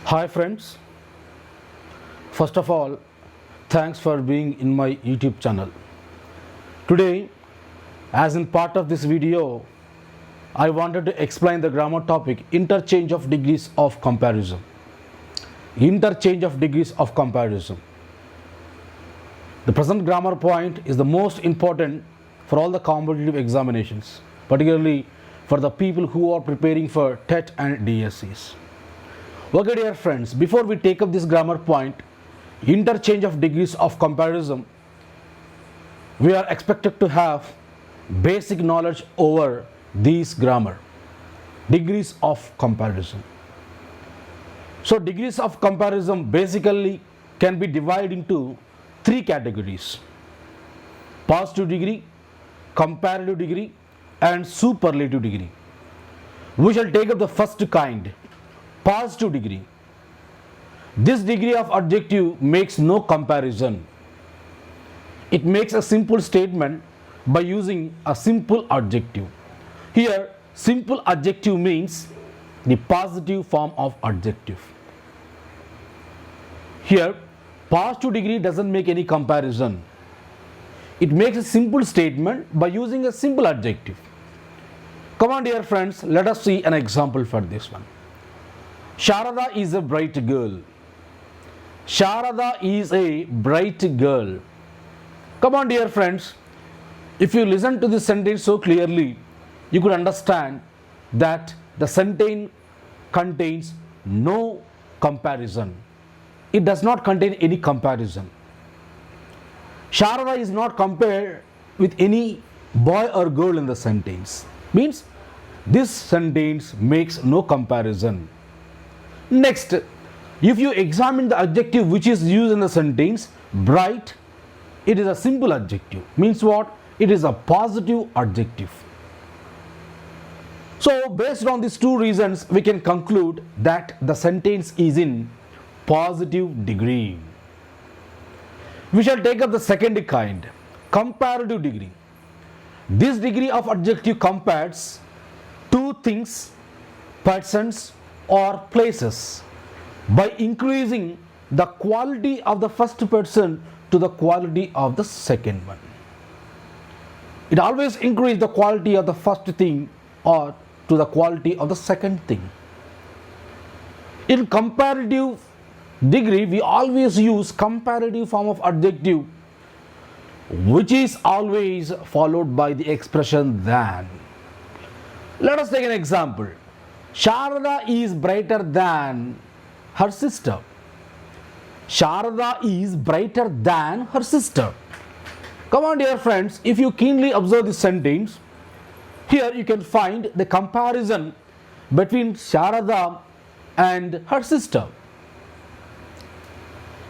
Hi friends, first of all, thanks for being in my YouTube channel. Today, as in part of this video, I wanted to explain the grammar topic interchange of degrees of comparison. Interchange of degrees of comparison. The present grammar point is the most important for all the competitive examinations, particularly for the people who are preparing for TET and DSCs. Okay, dear friends, before we take up this grammar point, interchange of degrees of comparison, we are expected to have basic knowledge over these grammar, degrees of comparison. So degrees of comparison basically can be divided into three categories: positive degree, comparative degree, and superlative degree. We shall take up the first kind, positive degree. This degree of adjective makes no comparison. It makes a simple statement by using a simple adjective. Here, simple adjective means the positive form of adjective. Here, positive degree doesn't make any comparison. It makes a simple statement by using a simple adjective. Come on, dear friends, let us see an example for this one. Sharada is a bright girl. Sharada is a bright girl. Come on, dear friends, if you listen to this sentence so clearly, you could understand that the sentence contains no comparison. It does not contain any comparison. Sharada is not compared with any boy or girl in the sentence. Means this sentence makes no comparison. Next, if you examine the adjective which is used in the sentence, bright, it is a simple adjective. Means what? It is a positive adjective. So based on these two reasons, we can conclude that the sentence is in positive degree. We shall take up the second kind, comparative degree. This degree of adjective compares two things, persons, or places by increasing the quality of the first person to the quality of the second one. It always increases the quality of the first thing or to the quality of the second thing. In comparative degree, we always use comparative form of adjective which is always followed by the expression than. Let us take an example. Sharada is brighter than her sister. Sharada is brighter than her sister. Come on, dear friends, if you keenly observe this sentence, here you can find the comparison between Sharada and her sister.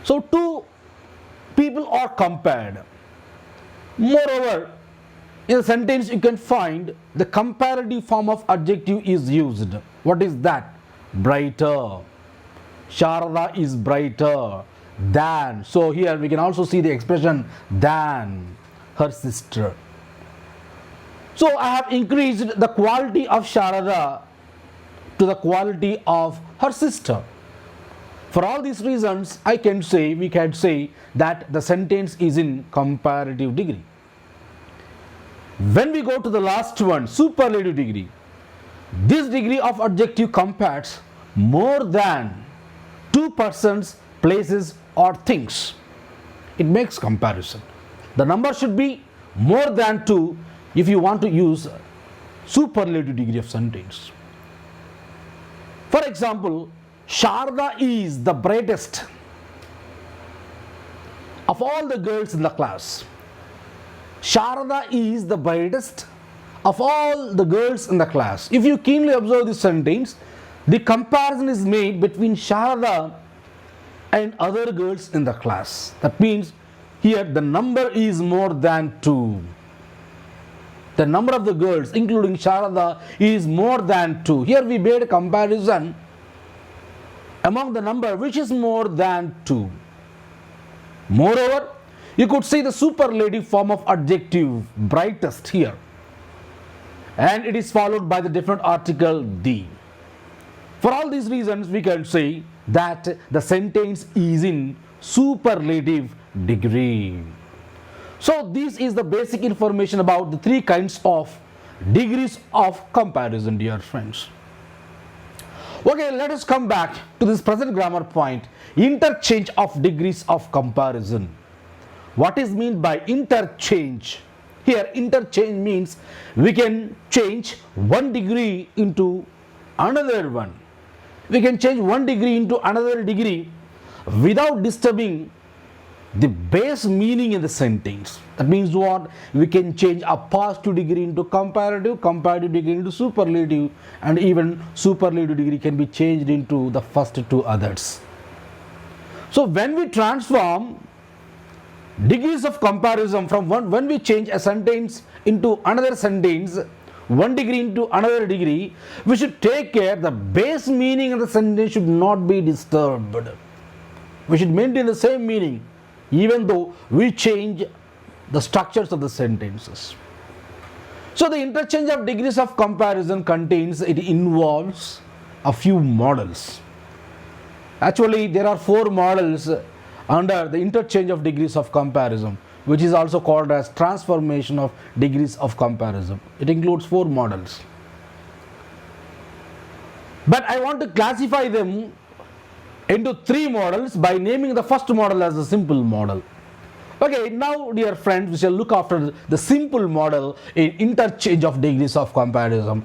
So two people are compared. Moreover, in the sentence you can find the comparative form of adjective is used. What is that? Brighter. Sharada is brighter than. So here we can also see the expression than her sister. So I have increased the quality of Sharada to the quality of her sister. For all these reasons, we can say that the sentence is in comparative degree. When we go to the last one, superlative degree, this degree of adjective compares more than two persons, places, or things. It makes comparison. The number should be more than two if you want to use superlative degree of sentence. For example, Sharada is the brightest of all the girls in the class. Sharada is the brightest of all the girls in the class. If you keenly observe this sentence, the comparison is made between Sharada and other girls in the class. That means here the number is more than two. The number of the girls, including Sharada, is more than two. Here we made a comparison among the number which is more than two. Moreover, you could see the superlative form of adjective, brightest here, and it is followed by the different article the. For all these reasons, we can say that the sentence is in superlative degree. So this is the basic information about the three kinds of degrees of comparison, dear friends. Okay, let us come back to this present grammar point, interchange of degrees of comparison. What is meant by interchange? Here interchange means we can change one degree into another one. We can change one degree into another degree without disturbing the base meaning in the sentence. That means what? We can change a positive degree into comparative, comparative degree into superlative, and even superlative degree can be changed into the first two others. So when we transform degrees of comparison from one, when we change a sentence into another sentence, one degree into another degree, we should take care the base meaning of the sentence should not be disturbed. We should maintain the same meaning even though we change the structures of the sentences. So the interchange of degrees of comparison involves a few models. Actually, there are 4 models under the interchange of degrees of comparison, which is also called as transformation of degrees of comparison. It includes 4 models. But I want to classify them into 3 models by naming the first model as a simple model. Okay, now dear friends, we shall look after the simple model in interchange of degrees of comparison.